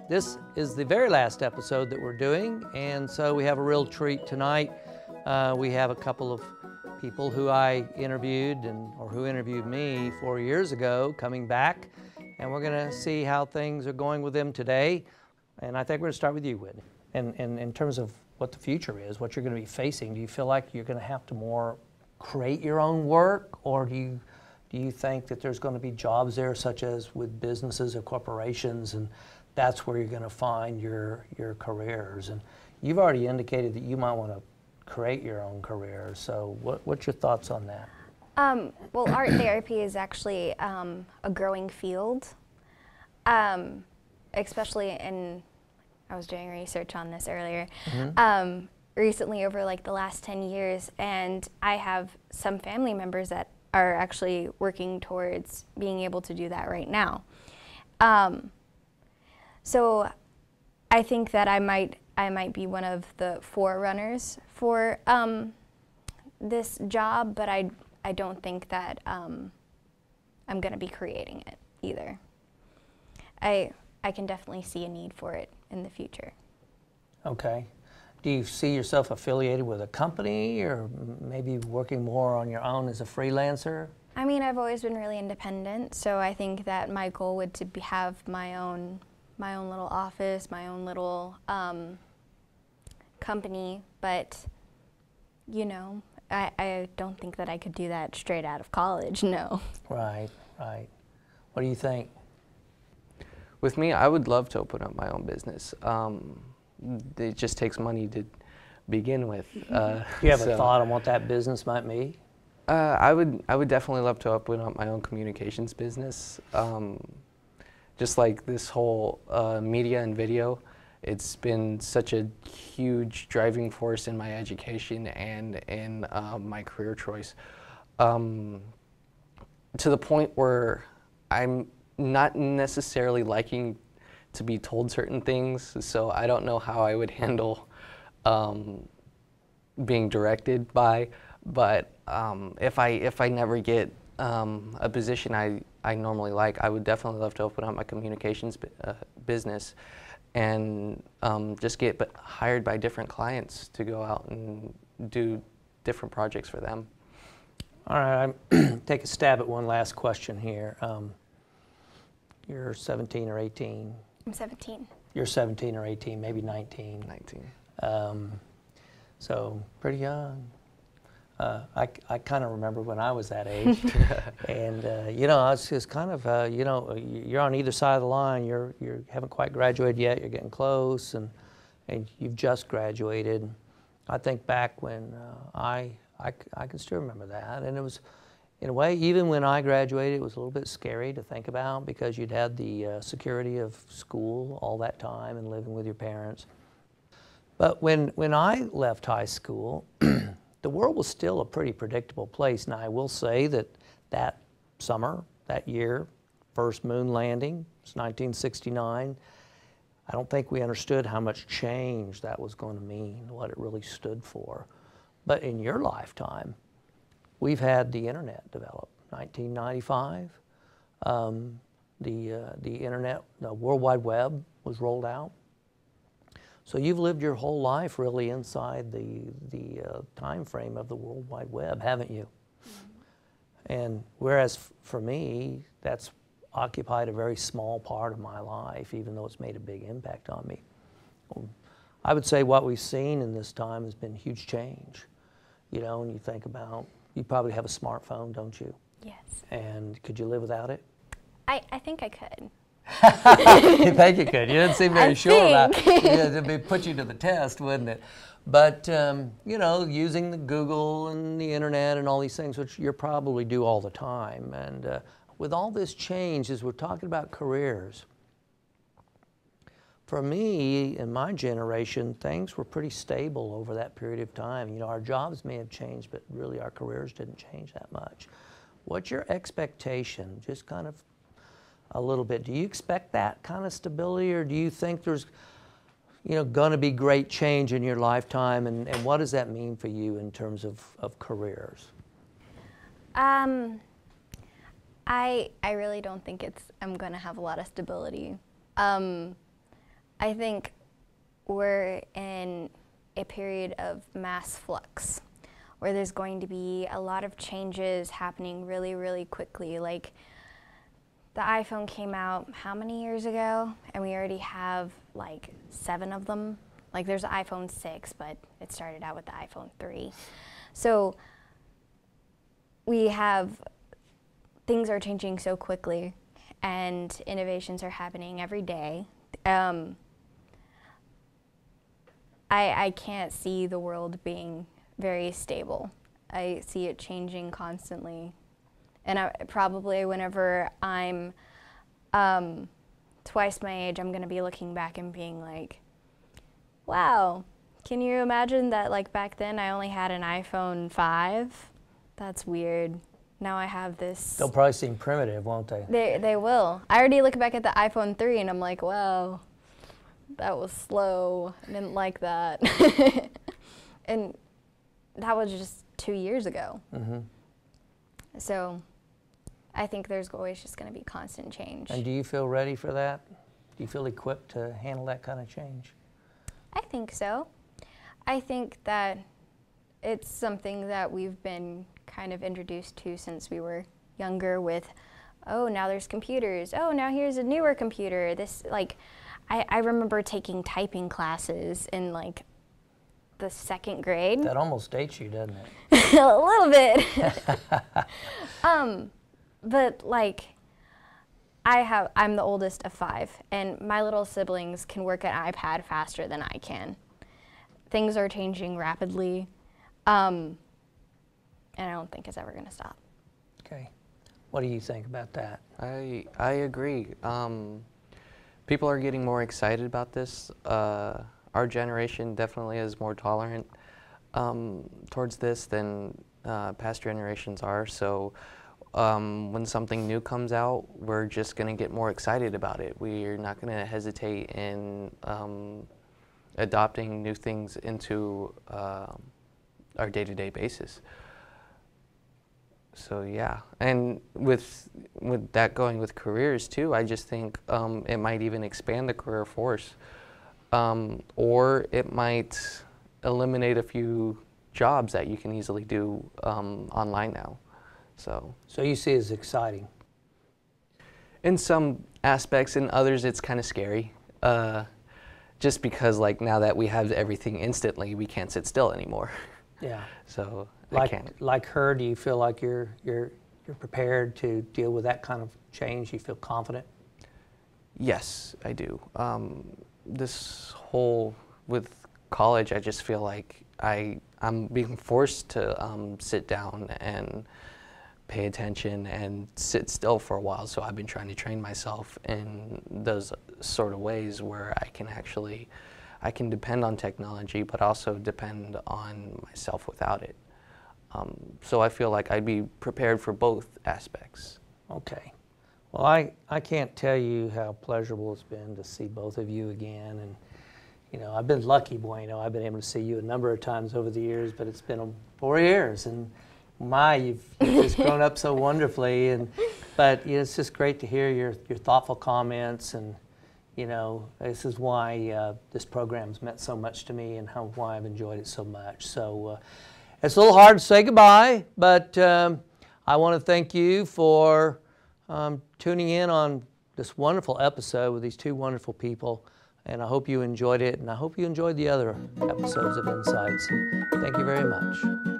This is the very last episode that we're doing, and so we have a real treat tonight. We have a couple of people who I interviewed or who interviewed me 4 years ago coming back, and we're going to see how things are going with them today. And I think we're going to start with you, Whitney. And in terms of what the future is, what you're going to be facing, do you feel like you're going to have to more create your own work, or do you think that there's going to be jobs there, such as with businesses or corporations, and that's where you're going to find your careers? And you've already indicated that you might want to create your own career. So what's your thoughts on that? Well, art therapy is actually a growing field, especially I was doing research on this earlier, recently over like the last 10 years, and I have some family members that are actually working towards being able to do that right now. So I think that I might be one of the forerunners for this job, but I don't think that I'm going to be creating it either. I can definitely see a need for it in the future. Okay. Do you see yourself affiliated with a company, or maybe working more on your own as a freelancer? I mean, I've always been really independent, so I think that my goal would to have my own little office, my own little company, but you know, I don't think that I could do that straight out of college, no. Right, right. What do you think? With me, I would love to open up my own business. It just takes money to begin with. Do you have a thought on what that business might be? I would definitely love to open up my own communications business. Just like this whole media and video, it's been such a huge driving force in my education and in my career choice, to the point where I'm not necessarily liking to be told certain things, so I don't know how I would handle being directed by, but if I never get a position I normally like, I would definitely love to open up my communications business and just get hired by different clients to go out and do different projects for them. All right, I'll take a stab at one last question here. You're 17 or 18? I'm 17. You're 17 or 18, maybe 19. 19. So pretty young. I kind of remember when I was that age, and you know, it's just kind of you know, you're on either side of the line. You haven't quite graduated yet. You're getting close, and you've just graduated. I think back when I can still remember that, and it was, in a way, even when I graduated, it was a little bit scary to think about, because you'd had the security of school all that time and living with your parents. But when I left high school, the world was still a pretty predictable place. Now, I will say that summer, that year, first moon landing, it's 1969, I don't think we understood how much change that was going to mean, what it really stood for. But in your lifetime, we've had the internet develop. 1995, the internet, the World Wide Web was rolled out. So you've lived your whole life really inside the time frame of the World Wide Web, haven't you? Mm-hmm. And whereas for me, that's occupied a very small part of my life, even though it's made a big impact on me. I would say what we've seen in this time has been huge change. You know, when you think about, you probably have a smartphone, don't you? Yes. And could you live without it? I think I could. You think you could? You didn't seem very sure about it. It'd put you to the test, wouldn't it? But, you know, using the Google and the internet and all these things, which you probably do all the time. And with all this change, as we're talking about careers, for me, in my generation, things were pretty stable over that period of time. You know, our jobs may have changed, but really our careers didn't change that much. What's your expectation, just kind of a little bit? Do you expect that kind of stability, or do you think there's, you know, going to be great change in your lifetime, and what does that mean for you in terms of careers? I really don't think I'm going to have a lot of stability. I think we're in a period of mass flux where there's going to be a lot of changes happening really, really quickly. Like, the iPhone came out how many years ago? And we already have like 7 of them. Like, there's the iPhone 6, but it started out with the iPhone 3. So things are changing so quickly, and innovations are happening every day. I can't see the world being very stable. I see it changing constantly. And probably whenever I'm twice my age, I'm going to be looking back and being like, wow, can you imagine that, like, back then I only had an iPhone 5? That's weird. Now I have this. They'll probably seem primitive, won't they? They will. I already look back at the iPhone 3 and I'm like, wow, that was slow. I didn't like that. And that was just 2 years ago. Mm-hmm. So I think there's always just going to be constant change. And do you feel ready for that? Do you feel equipped to handle that kind of change? I think so. I think that it's something that we've been kind of introduced to since we were younger with, oh, now there's computers. Oh, now here's a newer computer. This, like, I remember taking typing classes in, like, the 2nd grade. That almost dates you, doesn't it? A little bit. But, like, I'm the oldest of 5, and my little siblings can work an iPad faster than I can. Things are changing rapidly, and I don't think it's ever going to stop. Okay. What do you think about that? I agree. People are getting more excited about this. Our generation definitely is more tolerant towards this than past generations are. So when something new comes out, we're just going to get more excited about it. We're not going to hesitate in adopting new things into our day-to-day basis. So yeah, and with that going with careers too, I just think it might even expand the career force, or it might eliminate a few jobs that you can easily do online now. So you see it as exciting? In some aspects, in others it's kind of scary. Just because, like, now that we have everything instantly, we can't sit still anymore. Yeah. So like, I can't. Like her, do you feel like you're prepared to deal with that kind of change? You feel confident? Yes, I do. This whole with college, I just feel like I'm being forced to sit down and pay attention and sit still for a while. So I've been trying to train myself in those sort of ways where I can depend on technology, but also depend on myself without it. So I feel like I'd be prepared for both aspects. Okay. Well, I can't tell you how pleasurable it's been to see both of you again. And, you know, I've been lucky, Bueno. I've been able to see you a number of times over the years, but it's been 4 years. And you've just grown up so wonderfully. But you know, it's just great to hear your thoughtful comments. And, you know, this is why this program's meant so much to me and why I've enjoyed it so much. So it's a little hard to say goodbye, but I want to thank you for tuning in on this wonderful episode with these 2 wonderful people. And I hope you enjoyed it, and I hope you enjoyed the other episodes of Insights. Thank you very much.